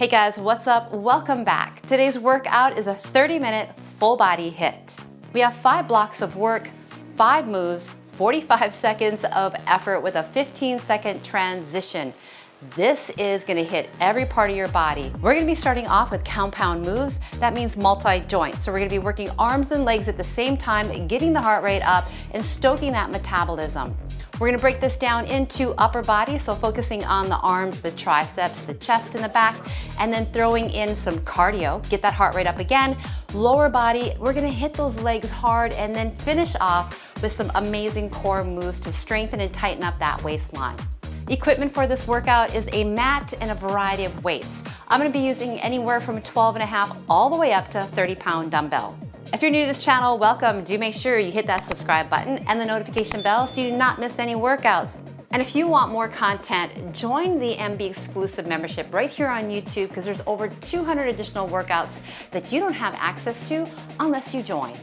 Hey guys, what's up? Welcome back. Today's workout is a 30-minute full body HIIT. We have 5 blocks of work, 5 moves, 45 seconds of effort with a 15-second transition. This is gonna hit every part of your body. We're gonna be starting off with compound moves. That means multi-joint. So we're gonna be working arms and legs at the same time, getting the heart rate up and stoking that metabolism. We're gonna break this down into upper body, so focusing on the arms, the triceps, the chest and the back, and then throwing in some cardio, get that heart rate up again. Lower body, we're gonna hit those legs hard and then finish off with some amazing core moves to strengthen and tighten up that waistline. Equipment for this workout is a mat and a variety of weights. I'm gonna be using anywhere from 12.5 all the way up to a 30-pound dumbbell. If you're new to this channel, welcome. Do make sure you hit that subscribe button and the notification bell so you do not miss any workouts. And if you want more content, join the MB exclusive membership right here on YouTube because there's over 200 additional workouts that you don't have access to unless you join.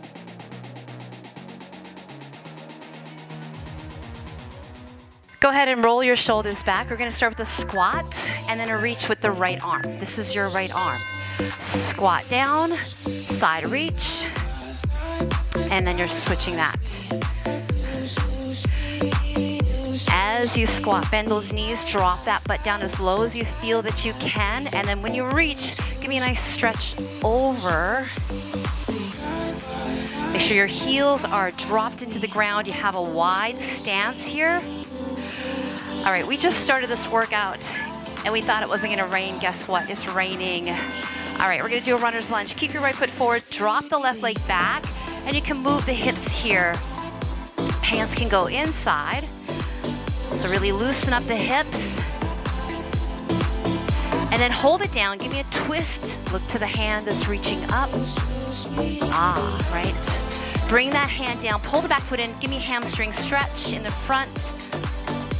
Go ahead and roll your shoulders back. We're gonna start with a squat and then a reach with the right arm. This is your right arm. Squat down, side reach, and then you're switching that. As you squat, bend those knees, drop that butt down as low as you feel that you can, and then when you reach, give me a nice stretch over. Make sure your heels are dropped into the ground. You have a wide stance here. All right, we just started this workout and we thought it wasn't gonna rain. Guess what? It's raining. All right, we're gonna do a runner's lunge. Keep your right foot forward, drop the left leg back, and you can move the hips here. Hands can go inside. So really loosen up the hips. And then hold it down, give me a twist. Look to the hand that's reaching up. Right. Bring that hand down, pull the back foot in, give me a hamstring stretch in the front.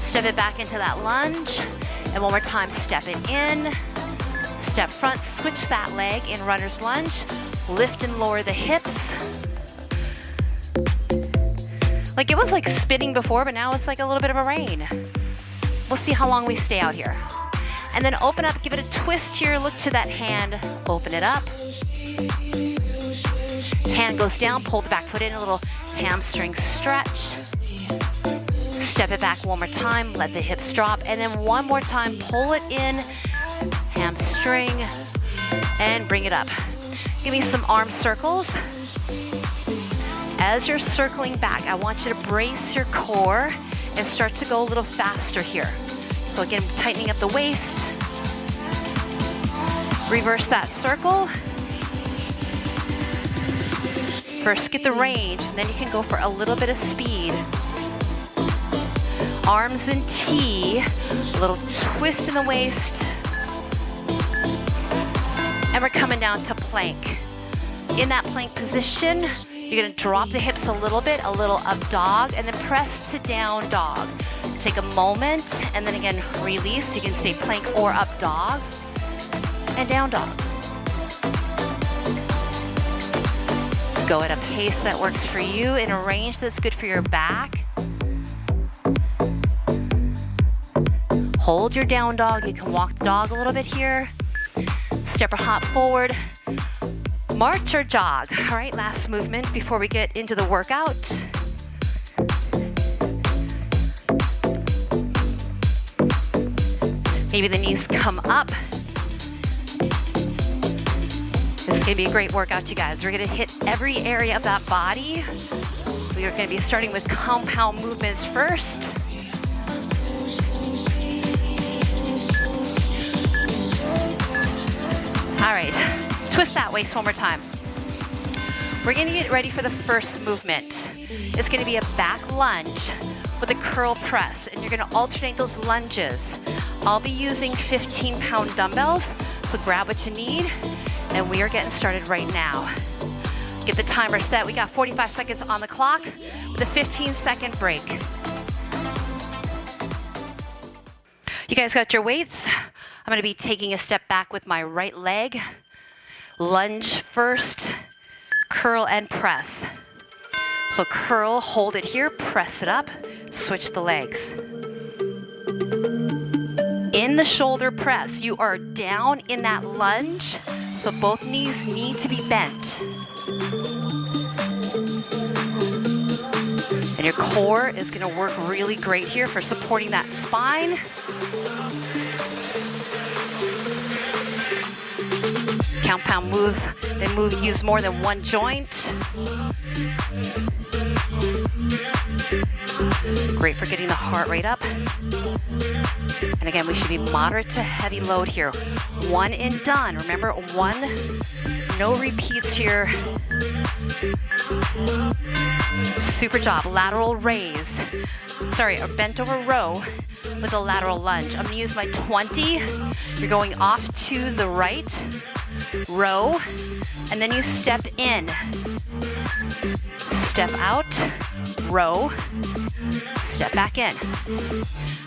Step it back into that lunge. And one more time, step it in. Step front, switch that leg in runner's lunge. Lift and lower the hips. Like it was like spinning before, but now it's like a little bit of a rain. We'll see how long we stay out here. And then open up, give it a twist here. Look to that hand, open it up. Hand goes down, pull the back foot in, a little hamstring stretch. Step it back one more time, let the hips drop, and then one more time, pull it in, hamstring, and bring it up. Give me some arm circles. As you're circling back, I want you to brace your core and start to go a little faster here. So again, tightening up the waist. Reverse that circle. First, get the range, and then you can go for a little bit of speed. Arms in T, a little twist in the waist. And we're coming down to plank. In that plank position, you're gonna drop the hips a little bit, a little up dog, and then press to down dog. Take a moment, and then again, release. You can stay plank or up dog, and down dog. Go at a pace that works for you, in a range that's good for your back. Hold your down dog. You can walk the dog a little bit here. Step or hop forward. March or jog. All right, last movement before we get into the workout. Maybe the knees come up. This is gonna be a great workout, you guys. We're gonna hit every area of that body. We are gonna be starting with compound movements first. All right, twist that waist one more time. We're gonna get ready for the first movement. It's gonna be a back lunge with a curl press, and you're gonna alternate those lunges. I'll be using 15-pound dumbbells, so grab what you need, and we are getting started right now. Get the timer set. We got 45 seconds on the clock with a 15-second break. You guys got your weights? I'm gonna be taking a step back with my right leg. Lunge first, curl and press. So curl, hold it here, press it up, switch the legs. In the shoulder press, you are down in that lunge, so both knees need to be bent. And your core is going to work really great here for supporting that spine. Compound moves, use more than one joint. Great for getting the heart rate up. And again, we should be moderate to heavy load here. One and done. Remember, one, no repeats here. Super job. Lateral raise. Sorry, a bent over row with a lateral lunge. I'm gonna use my 20. You're going off to the right, row, and then you step in. Step out, row, step back in.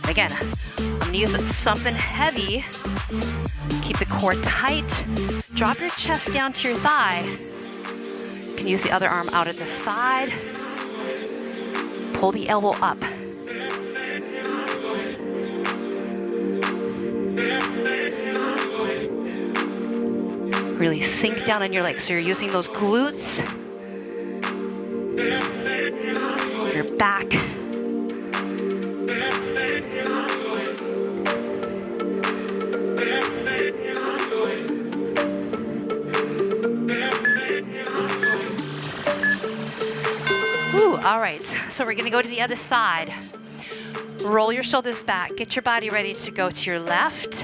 And again, I'm gonna use something heavy. Keep the core tight. Drop your chest down to your thigh. You can use the other arm out at the side. Pull the elbow up. Really sink down on your legs. So you're using those glutes, your back. All right, so we're gonna go to the other side. Roll your shoulders back. Get your body ready to go to your left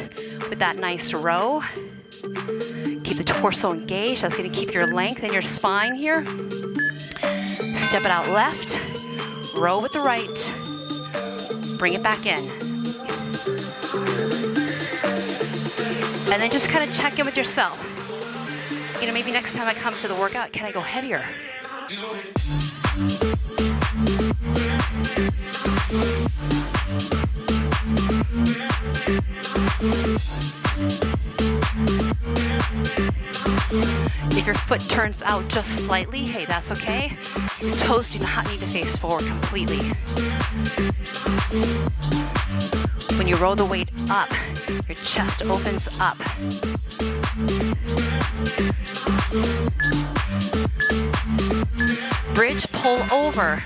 with that nice row. Keep the torso engaged. That's gonna keep your length in your spine here. Step it out left. Row with the right. Bring it back in. And then just kind of check in with yourself. You know, maybe next time I come to the workout, can I go heavier? If your foot turns out just slightly, hey, that's okay. Your toes do not need to face forward completely. When you roll the weight up, your chest opens up. Bridge, pull over.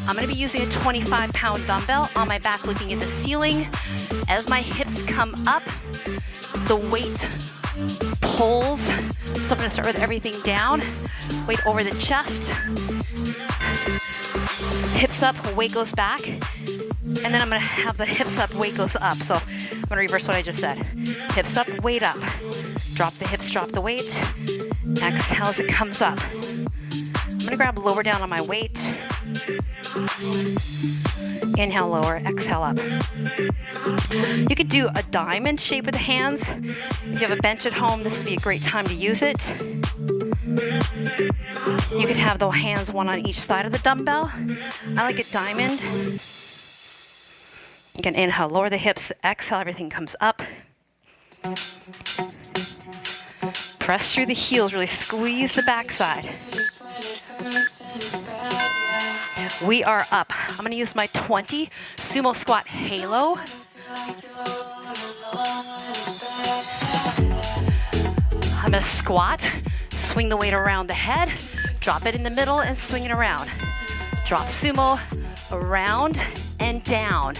I'm gonna be using a 25-pound dumbbell on my back looking at the ceiling. As my hips come up, the weight pulls. So I'm gonna start with everything down. Weight over the chest. Hips up, weight goes back. And then I'm gonna have the hips up, weight goes up. So I'm gonna reverse what I just said. Hips up, weight up. Drop the hips, drop the weight. Exhale as it comes up. I'm gonna grab lower down on my weight. Inhale, lower, exhale up. You could do a diamond shape with the hands. If you have a bench at home, this would be a great time to use it. You could have the hands one on each side of the dumbbell. I like a diamond. Again, inhale, lower the hips, exhale, everything comes up. Press through the heels, really squeeze the backside. We are up. I'm gonna use my 20 sumo squat halo. I'm gonna squat, swing the weight around the head, drop it in the middle and swing it around. Drop sumo, around and down.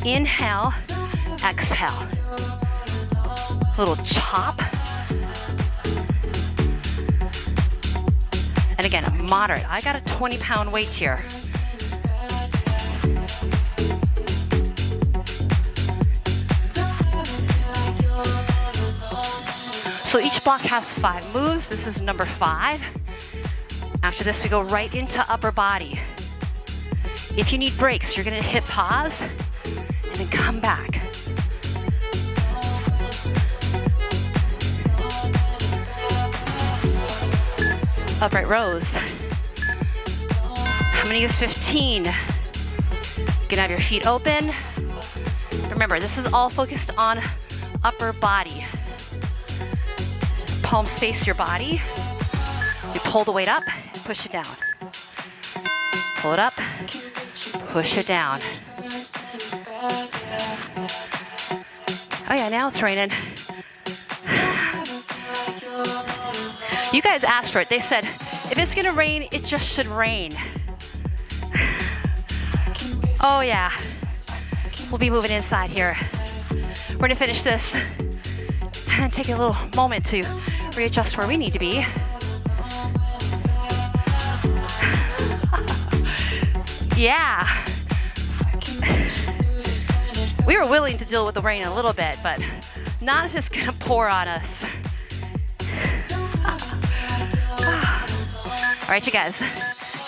Inhale, exhale. Little chop. And again, moderate. I got a 20-pound weight here. So each block has 5 moves. This is number 5. After this, we go right into upper body. If you need breaks, you're gonna hit pause and then come back. Upright rows. I'm gonna use 15. You can have your feet open. Remember, this is all focused on upper body. Palms face your body. You pull the weight up and push it down. Pull it up, push it down. Oh yeah, now it's raining. You guys asked for it. They said, if it's gonna rain, it just should rain. Oh yeah, we'll be moving inside here. We're gonna finish this and take a little moment to readjust where we need to be. Yeah. We were willing to deal with the rain a little bit, but not if it's gonna pour on us. All right, you guys,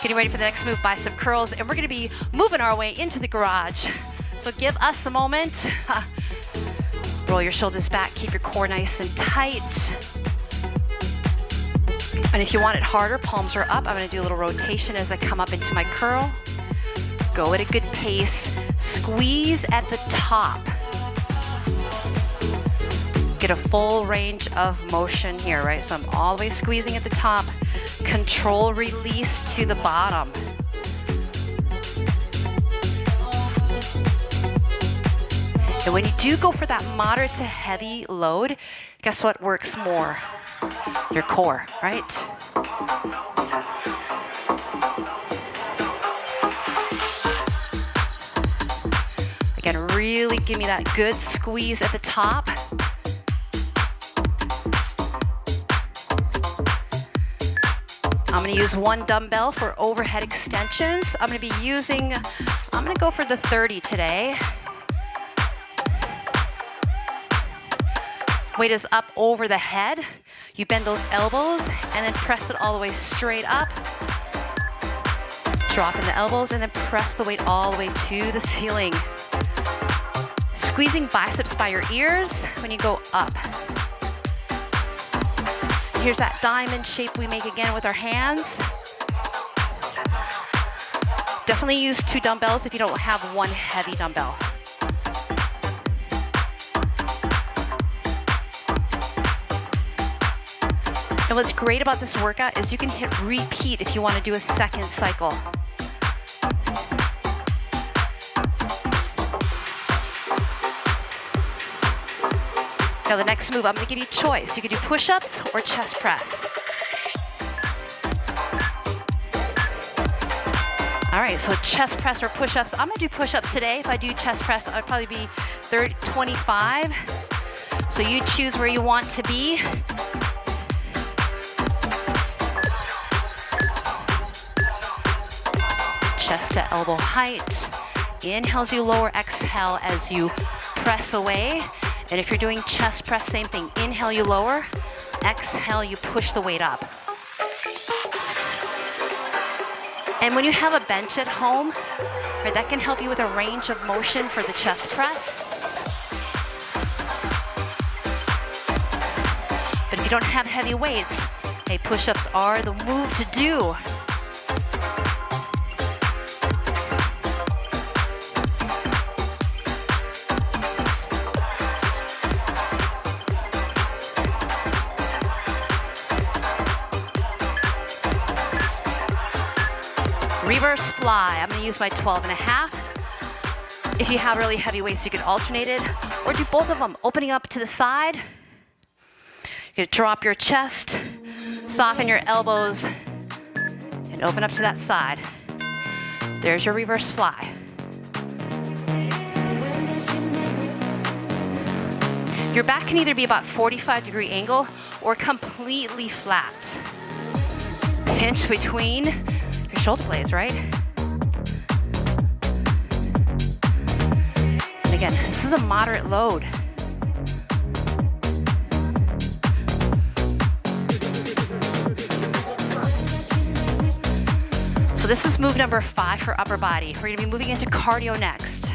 getting ready for the next move, bicep curls, and we're gonna be moving our way into the garage. So give us a moment. Roll your shoulders back, keep your core nice and tight. And if you want it harder, palms are up. I'm gonna do a little rotation as I come up into my curl. Go at a good pace. Squeeze at the top. Get a full range of motion here, right? So I'm all the way squeezing at the top. Control release to the bottom. And when you do go for that moderate to heavy load, guess what works more? Your core, right? Again, really give me that good squeeze at the top. I'm gonna use one dumbbell for overhead extensions. I'm gonna go for the 30 today. Weight is up over the head. You bend those elbows and then press it all the way straight up. Drop in the elbows and then press the weight all the way to the ceiling. Squeezing biceps by your ears when you go up. Here's that diamond shape we make again with our hands. Definitely use 2 dumbbells if you don't have one heavy dumbbell. And what's great about this workout is you can hit repeat if you want to do a second cycle. Now the next move, I'm going to give you a choice. You can do push-ups or chest press. All right, so chest press or push-ups. I'm going to do push-ups today. If I do chest press, I'd probably be 25. So you choose where you want to be. Chest to elbow height. Inhale as you lower, exhale as you press away. And if you're doing chest press, same thing. Inhale, you lower. Exhale, you push the weight up. And when you have a bench at home, right, that can help you with a range of motion for the chest press. But if you don't have heavy weights, hey, push-ups are the move to do. Reverse fly. I'm going to use my 12.5. If you have really heavy weights, you can alternate it or do both of them, opening up to the side. You're going to drop your chest, soften your elbows, and open up to that side. There's your reverse fly. Your back can either be about 45-degree angle or completely flat. Pinch between your shoulder blades, right? And again, this is a moderate load. So this is move number 5 for upper body. We're gonna be moving into cardio next.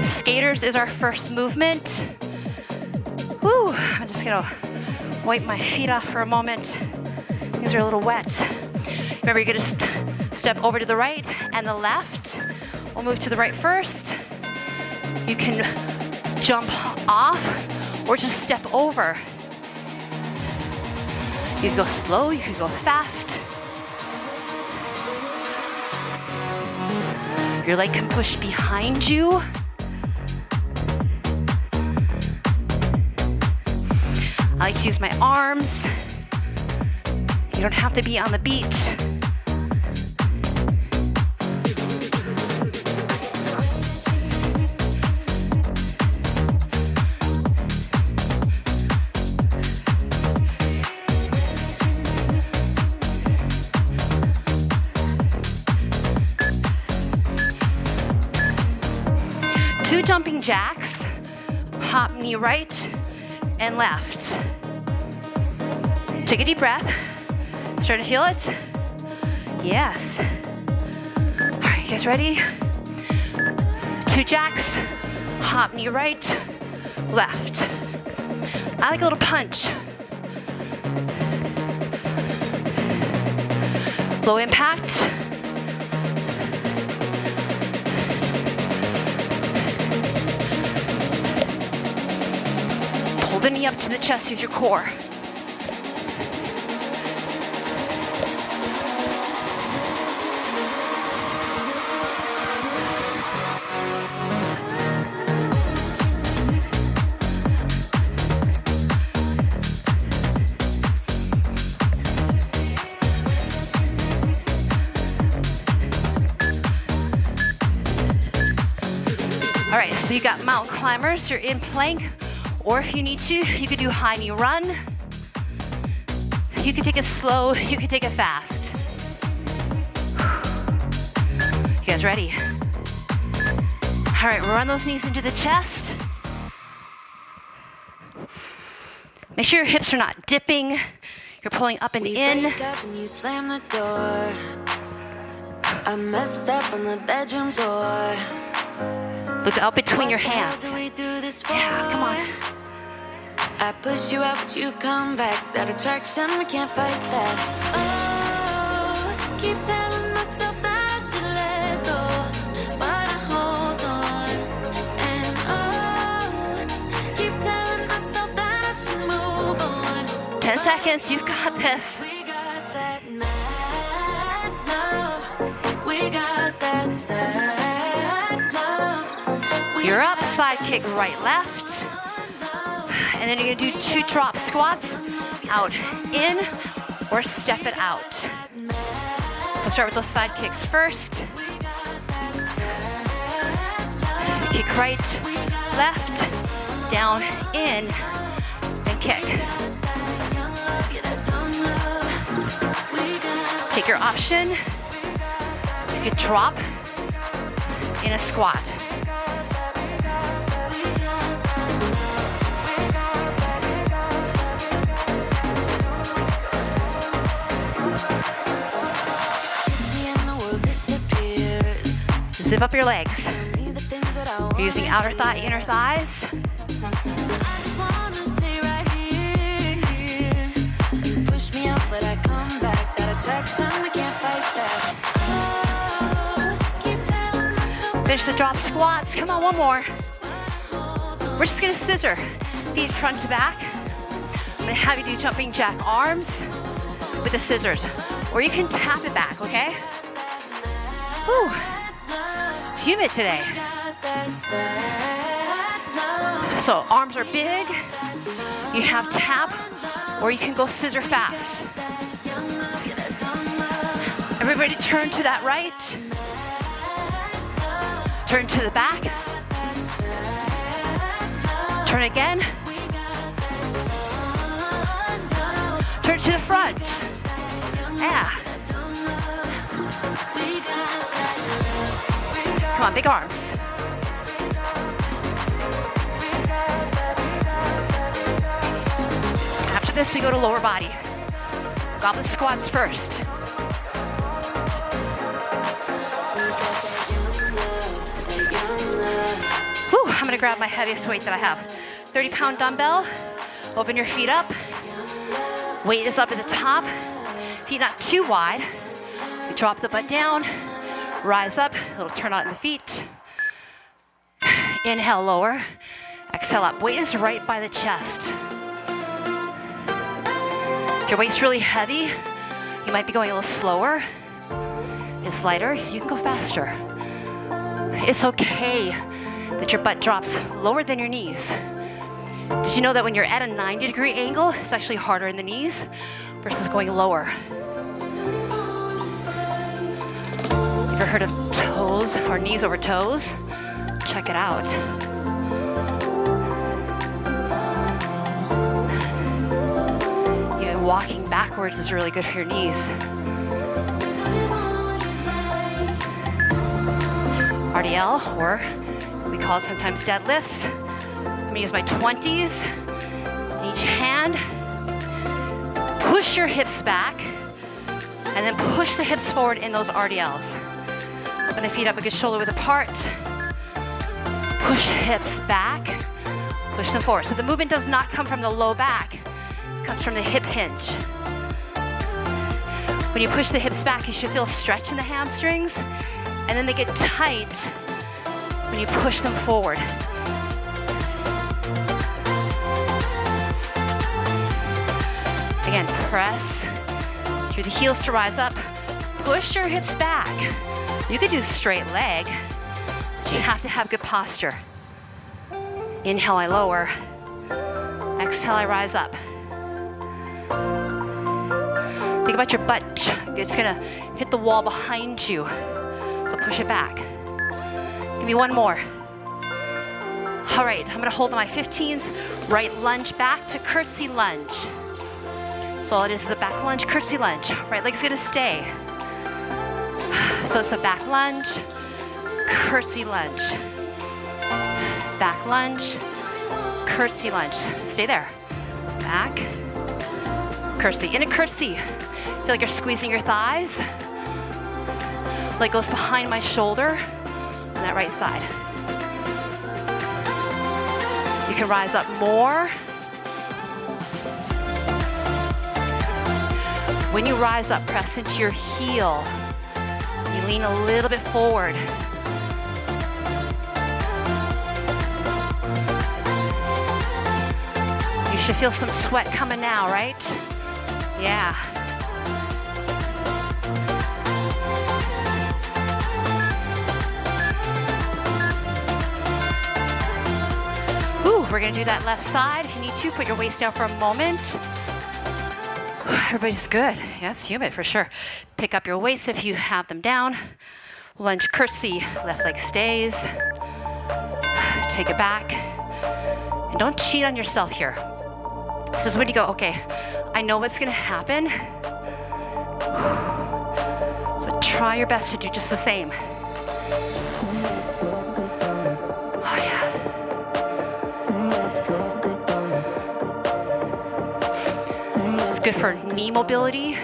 Skaters is our first movement. Woo, I'm just gonna wipe my feet off for a moment. These are a little wet. Remember, you're gonna step over to the right and the left. We'll move to the right first. You can jump off or just step over. You can go slow, you can go fast. Your leg can push behind you. I like to use my arms. You don't have to be on the beat. Two jumping jacks, hop knee right and left. Take a deep breath. Start to feel it? Yes. All right, you guys ready? Two jacks, hop knee right, left. I like a little punch. Low impact. Pull the knee up to the chest with your core. All right, so you got mountain climbers, you're in plank, or if you need to, you could do high knee run. You could take it slow, you could take it fast. You guys ready? All right, run those knees into the chest. Make sure your hips are not dipping. You're pulling up and in. Wake up and you slam the door. I messed up on the bedroom door. Look out between your hands. Yeah, come on. I push you out, but you come back. That attraction, we can't fight that. Oh, keep telling myself that I should let go, but I hold on. And oh, keep telling myself that I should move on. 10 seconds, you've got this. We got that mad love. We got that sad love. You're up, side kick, right, left. And then you're gonna do 2 drop squats, out, in, or step it out. So start with those side kicks first. Kick right, left, down, in, and kick. Take your option. You could drop in a squat. Zip up your legs. You're using outer thigh, inner thighs. I just wanna stay right here. You push me out, but I come back. That attraction, we can't fight that. Oh, keep telling myself. Finish the drop squats. Come on, one more. We're just gonna scissor. Feet front to back. I'm gonna have you do jumping jack arms with the scissors. Or you can tap it back, okay? Whew. It's humid today. So arms are big. You have tap, or you can go scissor fast. Everybody turn to that right. Turn to the back. Turn again. Turn to the front. Yeah. Come on, big arms. After this, we go to lower body. Goblet squats first. Whew, I'm gonna grab my heaviest weight that I have. 30-pound dumbbell. Open your feet up. Weight is up at the top. Feet not too wide. You drop the butt down. Rise up, a little turn out in the feet. Inhale, lower. Exhale up. Weight is right by the chest. If your weight's really heavy, you might be going a little slower. If it's lighter, you can go faster. It's okay that your butt drops lower than your knees. Did you know that when you're at a 90-degree angle, it's actually harder in the knees versus going lower? You ever heard of toes or knees over toes? Check it out. Yeah, walking backwards is really good for your knees. RDL, or we call it sometimes deadlifts. I'm gonna use my 20s in each hand. Push your hips back, and then push the hips forward in those RDLs. Open the feet up a good shoulder width apart. Push hips back, push them forward. So the movement does not come from the low back, it comes from the hip hinge. When you push the hips back, you should feel a stretch in the hamstrings, and then they get tight when you push them forward. Again, press through the heels to rise up. Push your hips back. You could do straight leg, but you have to have good posture. Inhale, I lower. Exhale, I rise up. Think about your butt. It's gonna hit the wall behind you. So push it back. Give me one more. All right, I'm gonna hold on my 15s. Right lunge back to curtsy lunge. So all it is a back lunge, curtsy lunge. Right leg's gonna stay. So it's a back lunge, curtsy lunge. Back lunge, curtsy lunge. Stay there. Back, curtsy. In a curtsy, feel like you're squeezing your thighs. Leg goes behind my shoulder on that right side. You can rise up more. When you rise up, press into your heel. You lean a little bit forward. You should feel some sweat coming now, right? Yeah. We're gonna do that left side. If you need to, put your waist down for a moment. Everybody's good. Yeah, it's humid for sure. Pick up your weights if you have them down. Lunge curtsy, left leg stays. Take it back. And don't cheat on yourself here. This is when you go, okay, I know what's gonna happen. So try your best to do just the same. Oh yeah. Good for knee mobility.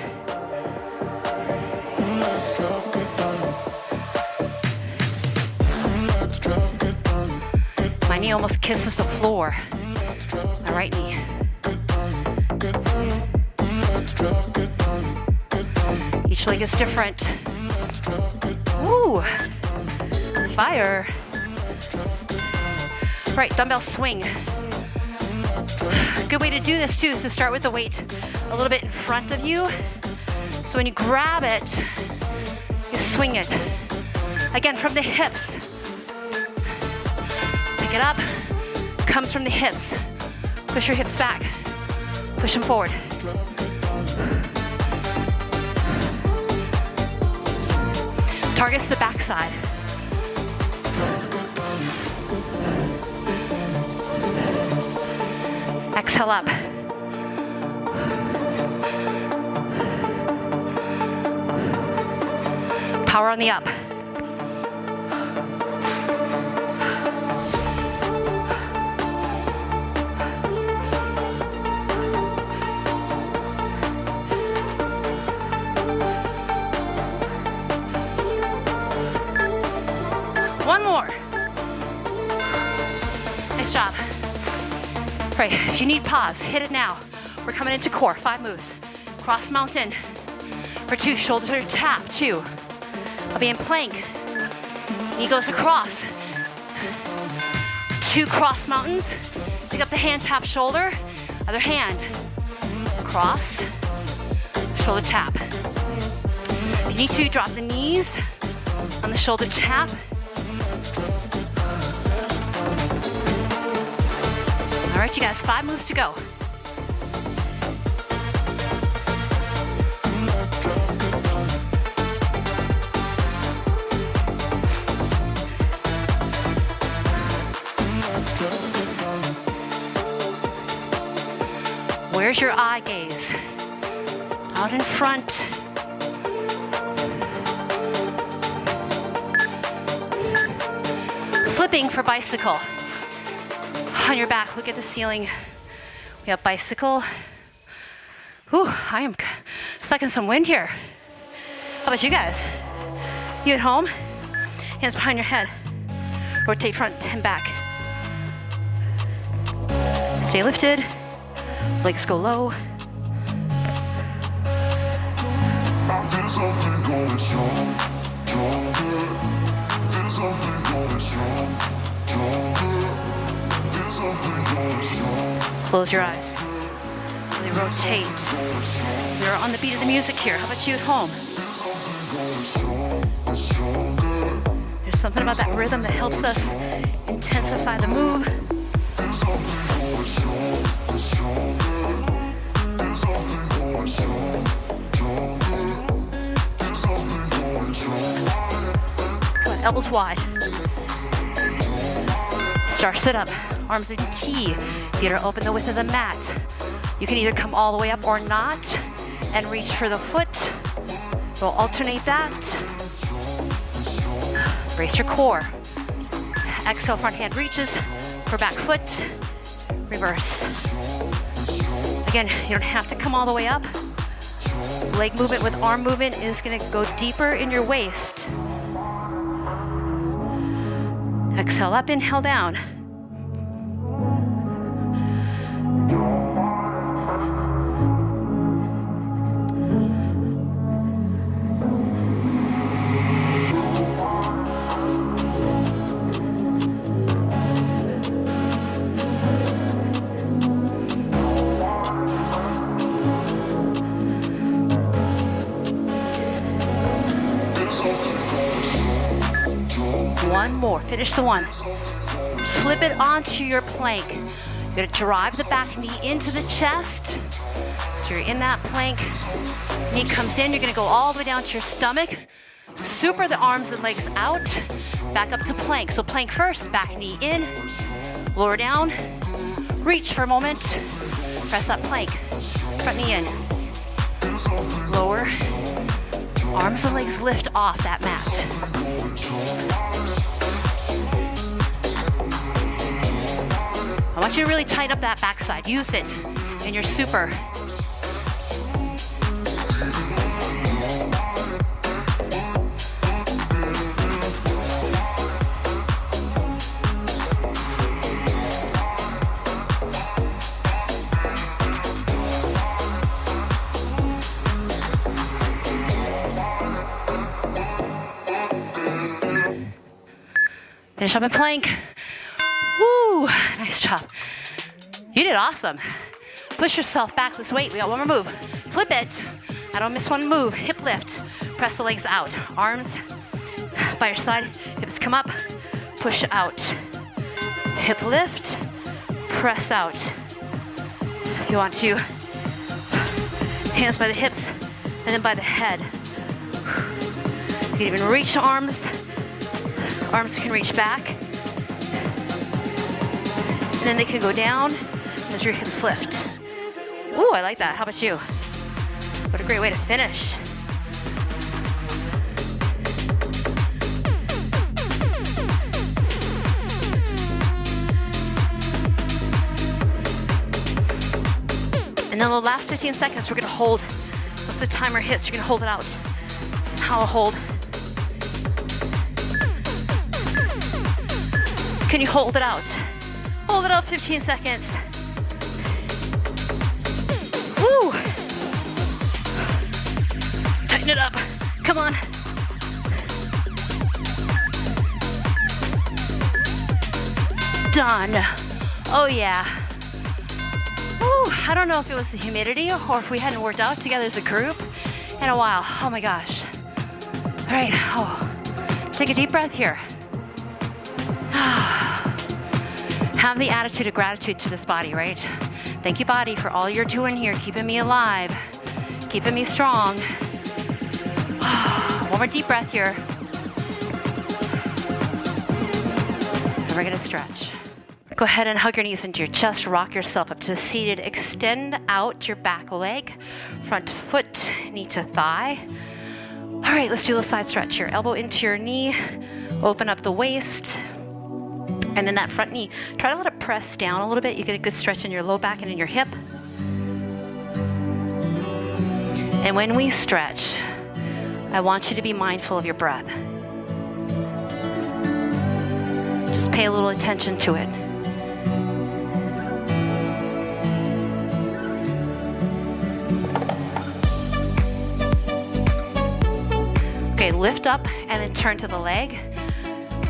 My knee almost kisses the floor. My right knee. Each leg is different. Woo! Fire. Right, dumbbell swing. Good way to do this too is to start with the weight a little bit in front of you. So when you grab it, you swing it. Again, from the hips. Pick it up, comes from the hips. Push your hips back, push them forward. Targets the backside. Exhale up. Power on the up. One more. Nice job. Right, if you need pause, hit it now. We're coming into core, 5 moves. Cross mountain for 2, shoulder to tap, 2. I'll be in plank. Knee goes across. 2 cross mountains. Pick up the hand, tap shoulder. Other hand. Cross, shoulder tap. If you need to, drop the knees on the shoulder tap. All right, you guys, 5 moves to go. Where's your eye gaze? Out in front. Flipping for bicycle. On your back, look at the ceiling. We have bicycle. Ooh, I am sucking some wind here. How about you guys? You at home? Hands behind your head. Rotate front and back. Stay lifted. Legs go low. Close your eyes. Really rotate. You're on the beat of the music here. How about you at home? There's something about that rhythm that helps us intensify the move. Elbows wide. Start sit up. Arms in T. Feet are open the width of the mat. You can either come all the way up or not and reach for the foot. We'll alternate that. Brace your core. Exhale, front hand reaches for back foot. Reverse. Again, you don't have to come all the way up. Leg movement with arm movement is going to go deeper in your waist. Exhale up, inhale down. One more, finish the one. Flip it onto your plank. You're gonna drive the back knee into the chest. So you're in that plank, knee comes in, you're gonna go all the way down to your stomach. Super the arms and legs out, back up to plank. So plank first, back knee in, lower down, reach for a moment, press up plank, front knee in, lower, arms and legs lift off that mat. I want you to really tighten up that backside. Use it in your super. Finish up in plank. Woo, nice job. You did awesome. Push yourself back this weight. We got one more move. Flip it. I don't miss one move. Hip lift. Press the legs out. Arms by your side. Hips come up. Push out. Hip lift. Press out. If you want to, hands by the hips and then by the head. You can even reach the arms. Arms can reach back. And then they can go down as your hips lift. Ooh, I like that. How about you? What a great way to finish. And then the last 15 seconds, we're gonna hold. Once the timer hits, you're gonna hold it out. Hollow hold. Can you hold it out? Hold it up 15 seconds. Woo! Tighten it up. Come on. Done. Oh yeah. Woo. I don't know if it was the humidity or if we hadn't worked out together as a group in a while. Oh my gosh. All right, take a deep breath here. Have the attitude of gratitude to this body, right? Thank you, body, for all you're doing here, keeping me alive, keeping me strong. One more deep breath here. And we're gonna stretch. Go ahead and hug your knees into your chest, rock yourself up to seated. Extend out your back leg, front foot, knee to thigh. All right, let's do a side stretch here. Elbow into your knee, open up the waist. And then that front knee, try to let it press down a little bit. You get a good stretch in your low back and in your hip. And when we stretch, I want you to be mindful of your breath. Just pay a little attention to it. Okay, lift up and then turn to the leg.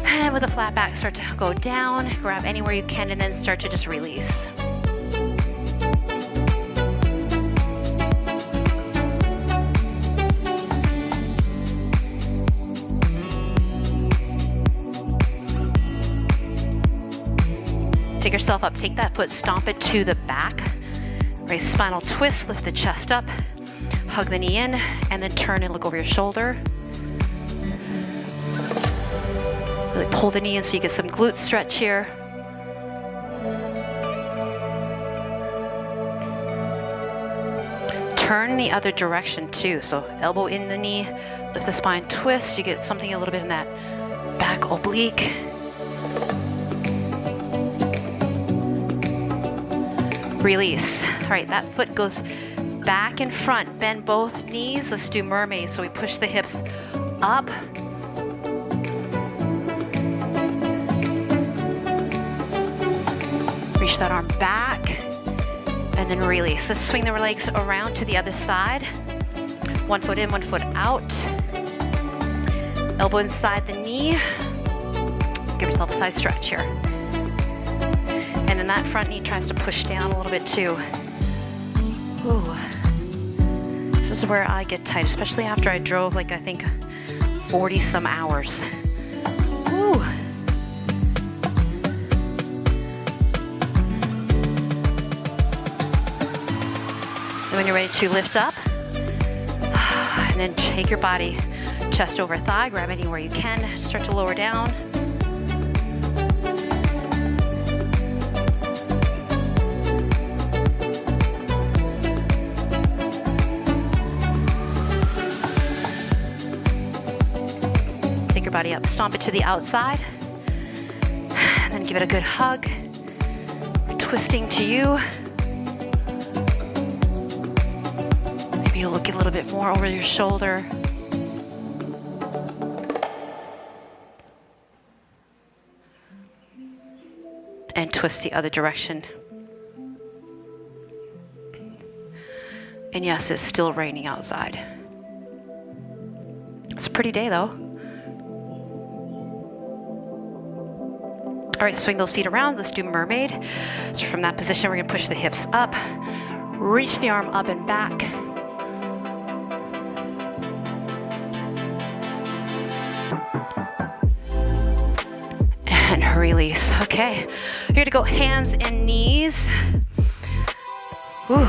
And with a flat back, start to go down, grab anywhere you can, and then start to just release. Take yourself up, take that foot, stomp it to the back. Raise spinal twist, lift the chest up, hug the knee in, and then turn and look over your shoulder. Really pull the knee in so you get some glute stretch here. Turn the other direction too. So elbow in the knee, lift the spine, twist. You get something a little bit in that back oblique. Release. All right, that foot goes back and front. Bend both knees. Let's do mermaid. So we push the hips up. Reach that arm back and then release. Let's swing the legs around to the other side. One foot in, one foot out. Elbow inside the knee. Give yourself a side stretch here. And then that front knee tries to push down a little bit too. Ooh. This is where I get tight, especially after I drove like I think 40 some hours. Ooh. And when you're ready to lift up, and then take your body chest over thigh, grab anywhere you can, start to lower down. Take your body up, stomp it to the outside, and then give it a good hug. Twisting to you. You'll look a little bit more over your shoulder. And twist the other direction. And yes, it's still raining outside. It's a pretty day though. All right, swing those feet around. Let's do mermaid. So from that position, we're gonna push the hips up, reach the arm up and back. And release. Okay, you're gonna go hands and knees. Ooh,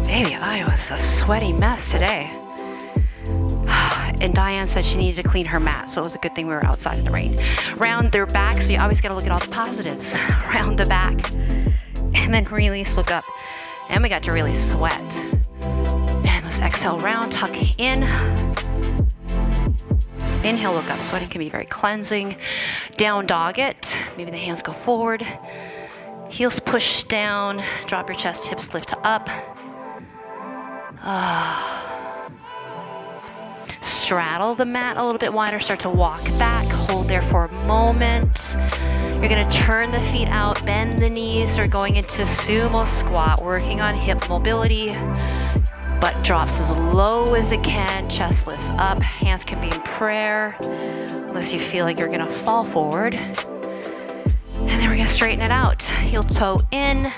baby, I was a sweaty mess today. And Diane said she needed to clean her mat, so it was a good thing we were outside in the rain. Round their back, so you always gotta look at all the positives. Round the back, and then release, look up. And we got to really sweat. And let's exhale, round, tuck in. Inhale, look up. Sweating can be very cleansing. Down dog it. Maybe the hands go forward. Heels push down. Drop your chest, hips lift up. Straddle the mat a little bit wider. Start to walk back. Hold there for a moment. You're going to turn the feet out. Bend the knees. Or going into sumo squat. Working on hip mobility. Butt drops as low as it can. Chest lifts up. Hands can be in prayer. Unless you feel like you're going to fall forward. And then we're going to straighten it out. Heel toe in.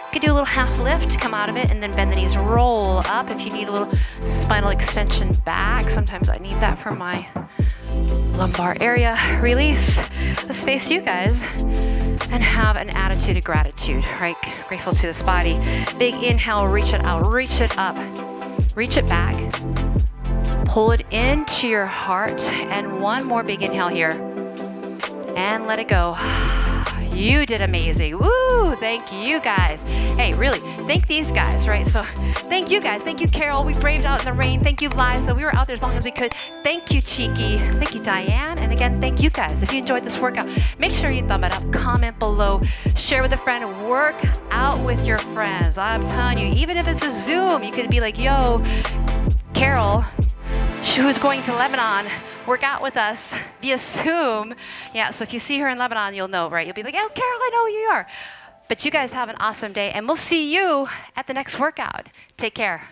You could do a little half lift, come out of it, and then bend the knees, roll up. If you need a little spinal extension back, sometimes I need that for my lumbar area. Release the space to you guys and have an attitude of gratitude, right? Grateful to this body. Big inhale, reach it out, reach it up, reach it back. Pull it into your heart, and one more big inhale here. And let it go. You did amazing. Woo! Thank you guys. Hey, really, thank these guys, right? So thank you guys. Thank you, Carol. We braved out in the rain. Thank you, Liza. We were out there as long as we could. Thank you, Cheeky. Thank you, Diane. And again, thank you guys. If you enjoyed this workout, make sure you thumb it up, comment below, share with a friend, work out with your friends. I'm telling you, even if it's a Zoom, you could be like, yo, Carol, who's going to Lebanon, work out with us via Zoom. Yeah, so if you see her in Lebanon, you'll know, right? You'll be like, oh, Carol, I know who you are. But you guys have an awesome day, and we'll see you at the next workout. Take care.